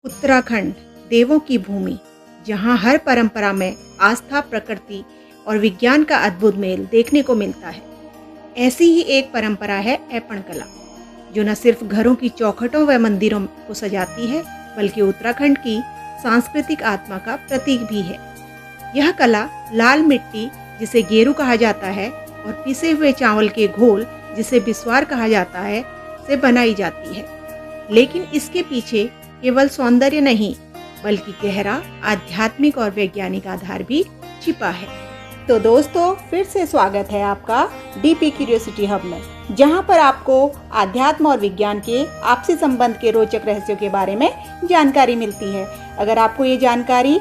उत्तराखंड देवों की भूमि, जहाँ हर परंपरा में आस्था, प्रकृति और विज्ञान का अद्भुत मेल देखने को मिलता है। ऐसी ही एक परंपरा है ऐपण कला, जो न सिर्फ घरों की चौखटों व मंदिरों को सजाती है, बल्कि उत्तराखंड की सांस्कृतिक आत्मा का प्रतीक भी है। यह कला लाल मिट्टी, जिसे गेरू कहा जाता है, और पिसे हुए चावल के घोल, जिसे बिस्वार कहा जाता है, से बनाई जाती है। लेकिन इसके पीछे केवल सौंदर्य नहीं, बल्कि गहरा आध्यात्मिक और वैज्ञानिक आधार भी छिपा है। तो दोस्तों, फिर से स्वागत है आपका डीपी क्यूरियोसिटी हब में, जहां पर आपको आध्यात्म और विज्ञान के आपसी संबंध के रोचक रहस्यों के बारे में जानकारी मिलती है। अगर आपको ये जानकारी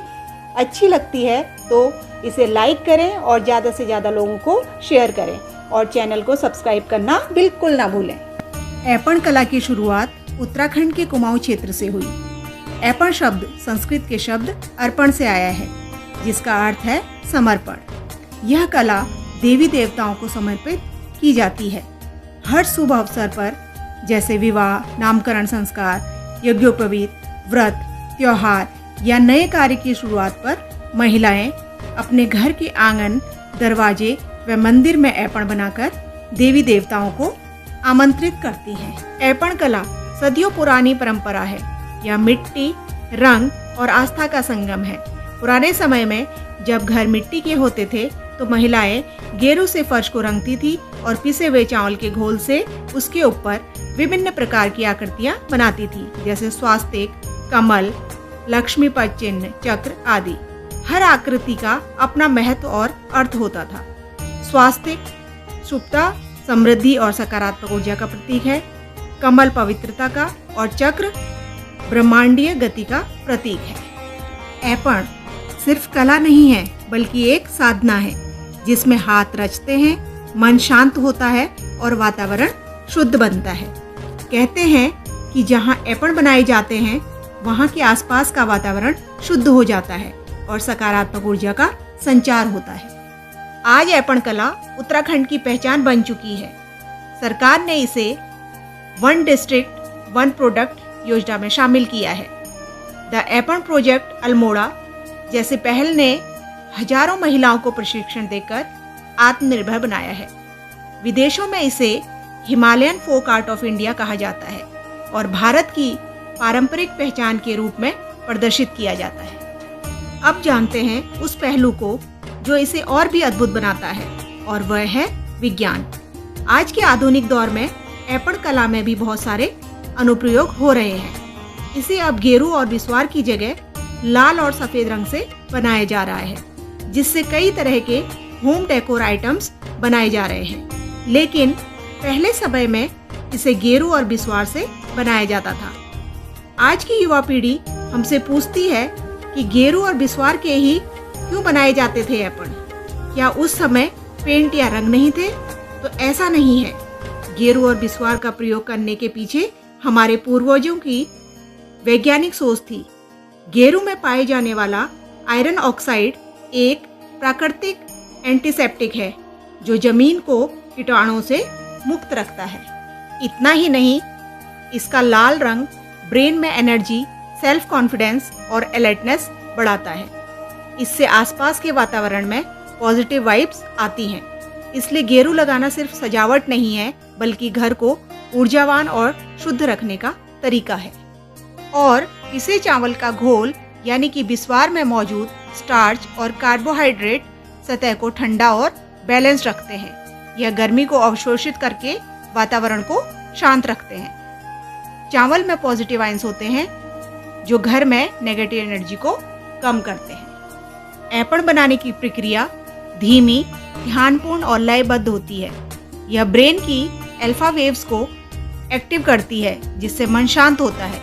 अच्छी लगती है तो इसे लाइक करें और ज़्यादा से ज़्यादा लोगों को शेयर करें, और चैनल को सब्सक्राइब करना बिल्कुल ना भूलें। ऐपण कला की शुरुआत उत्तराखंड के कुमाऊं क्षेत्र से हुई। ऐपण शब्द संस्कृत के शब्द अर्पण से आया है, जिसका अर्थ है समर्पण। यह कला देवी देवताओं को समर्पित की जाती है। हर शुभ अवसर पर, जैसे विवाह, नामकरण संस्कार, यज्ञोपवीत, व्रत, त्योहार या नए कार्य की शुरुआत पर महिलाएं अपने घर के आंगन, दरवाजे व मंदिर में ऐपण बनाकर देवी देवताओं को आमंत्रित करती हैं। ऐपण कला सदियों पुरानी परंपरा है। यह मिट्टी, रंग और आस्था का संगम है। पुराने समय में जब घर मिट्टी के होते थे तो महिलाएं गेरू से फर्श को रंगती थी और पिसे हुए चावल के घोल से उसके ऊपर विभिन्न प्रकार की आकृतियां बनाती थी, जैसे स्वास्तिक, कमल, लक्ष्मी पद चिन्ह, चक्र आदि। हर आकृति का अपना महत्व और अर्थ होता था। स्वास्तिक शुभता, समृद्धि और सकारात्मक ऊर्जा का प्रतीक है। कमल पवित्रता का और चक्र ब्रह्मांडीय गति का प्रतीक है। ऐपण सिर्फ कला नहीं है, बल्कि एक साधना है, जिसमें हाथ रचते हैं, मन शांत होता है और वातावरण शुद्ध बनता है। कहते हैं कि जहाँ ऐपण बनाए जाते हैं, वहाँ के आसपास का वातावरण शुद्ध हो जाता है और सकारात्मक ऊर्जा का संचार होता है। आज ऐपण कला उत्तराखंड की पहचान बन चुकी है। सरकार ने इसे वन डिस्ट्रिक्ट वन प्रोडक्ट योजना में शामिल किया है। द ऐपण प्रोजेक्ट अल्मोड़ा जैसे पहल ने हजारों महिलाओं को प्रशिक्षण देकर आत्मनिर्भर बनाया है। विदेशों में इसे Himalayan folk art of India कहा जाता है और भारत की पारंपरिक पहचान के रूप में प्रदर्शित किया जाता है। अब जानते हैं उस पहलू को जो इसे और भी अद्भुत बनाता है, और वह है विज्ञान। आज के आधुनिक दौर में ऐपण कला में भी बहुत सारे अनुप्रयोग हो रहे हैं। इसे अब गेरू और बिस्वार की जगह लाल और सफेद रंग से बनाया जा रहा है, जिससे कई तरह के होम डेकोर आइटम्स बनाए जा रहे हैं। लेकिन पहले समय में इसे गेरू और बिस्वार से बनाया जाता था। आज की युवा पीढ़ी हमसे पूछती है कि गेरू और बिस्वार के ही क्यों बनाए जाते थे ऐपण? क्या उस समय पेंट या रंग नहीं थे? तो ऐसा नहीं है। गेरू और बिस्वार का प्रयोग करने के पीछे हमारे पूर्वजों की वैज्ञानिक सोच थी। गेरू में पाए जाने वाला आयरन ऑक्साइड एक प्राकृतिक एंटीसेप्टिक है, जो जमीन को कीटाणुओं से मुक्त रखता है। इतना ही नहीं, इसका लाल रंग ब्रेन में एनर्जी, सेल्फ कॉन्फिडेंस और अलर्टनेस बढ़ाता है। इससे आसपास के वातावरण में पॉजिटिव वाइब्स आती हैं। इसलिए गेरू लगाना सिर्फ सजावट नहीं है, बल्कि घर को ऊर्जावान और शुद्ध रखने का तरीका है। और पिसे चावल का घोल यानी कि बिस्वार में मौजूद स्टार्च और कार्बोहाइड्रेट सतह को ठंडा और बैलेंस रखते हैं। यह गर्मी को अवशोषित करके वातावरण को शांत रखते हैं। चावल में पॉजिटिव आयंस होते हैं, जो घर में नेगेटिव एनर्जी को कम करते हैं। ऐपण बनाने की प्रक्रिया धीमी, ध्यानपूर्ण और लयबद्ध होती है। यह ब्रेन की अल्फा वेव्स को एक्टिव करती है, जिससे मन शांत होता है।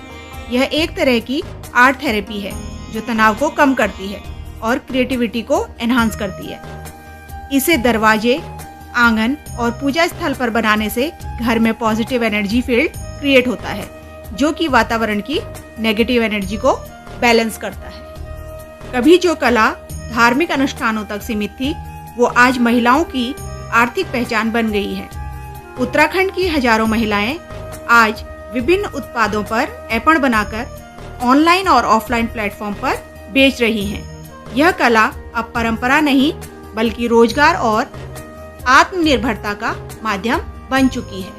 यह एक तरह की आर्ट थेरेपी है, जो तनाव को कम करती है और क्रिएटिविटी को एनहांस करती है। इसे दरवाजे, आंगन और पूजा स्थल पर बनाने से घर में पॉजिटिव एनर्जी फील्ड क्रिएट होता है, जो कि वातावरण की नेगेटिव एनर्जी को बैलेंस करता है। कभी जो कला धार्मिक अनुष्ठानों तक सीमित थी, वो आज महिलाओं की आर्थिक पहचान बन गई है। उत्तराखंड की हजारों महिलाएं आज विभिन्न उत्पादों पर ऐपण बनाकर ऑनलाइन और ऑफलाइन प्लेटफॉर्म पर बेच रही हैं। यह कला अब परंपरा नहीं बल्कि रोजगार और आत्मनिर्भरता का माध्यम बन चुकी है।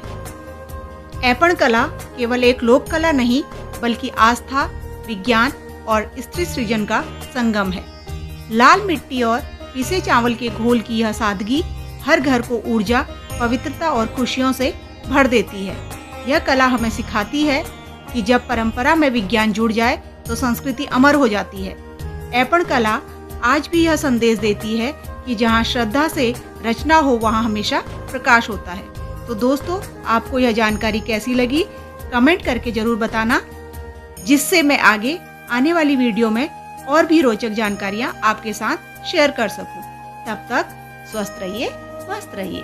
ऐपण कला केवल एक लोक कला नहीं बल्कि आस्था, विज्ञान और स्त्री सृजन का संगम है। लाल मिट्टी और पीसे चावल के घोल की यह सादगी हर घर को ऊर्जा, पवित्रता और खुशियों से भर देती है। यह कला हमें सिखाती है कि जब परंपरा में विज्ञान जुड़ जाए तो संस्कृति अमर हो जाती है। ऐपण कला आज भी यह संदेश देती है कि जहाँ श्रद्धा से रचना हो वहाँ हमेशा प्रकाश होता है। तो दोस्तों, आपको यह जानकारी कैसी लगी कमेंट करके जरूर बताना, जिससे मैं आगे आने वाली वीडियो में और भी रोचक जानकारियाँ आपके साथ शेयर कर सकूं। तब तक स्वस्थ रहिए, मस्त रहिए।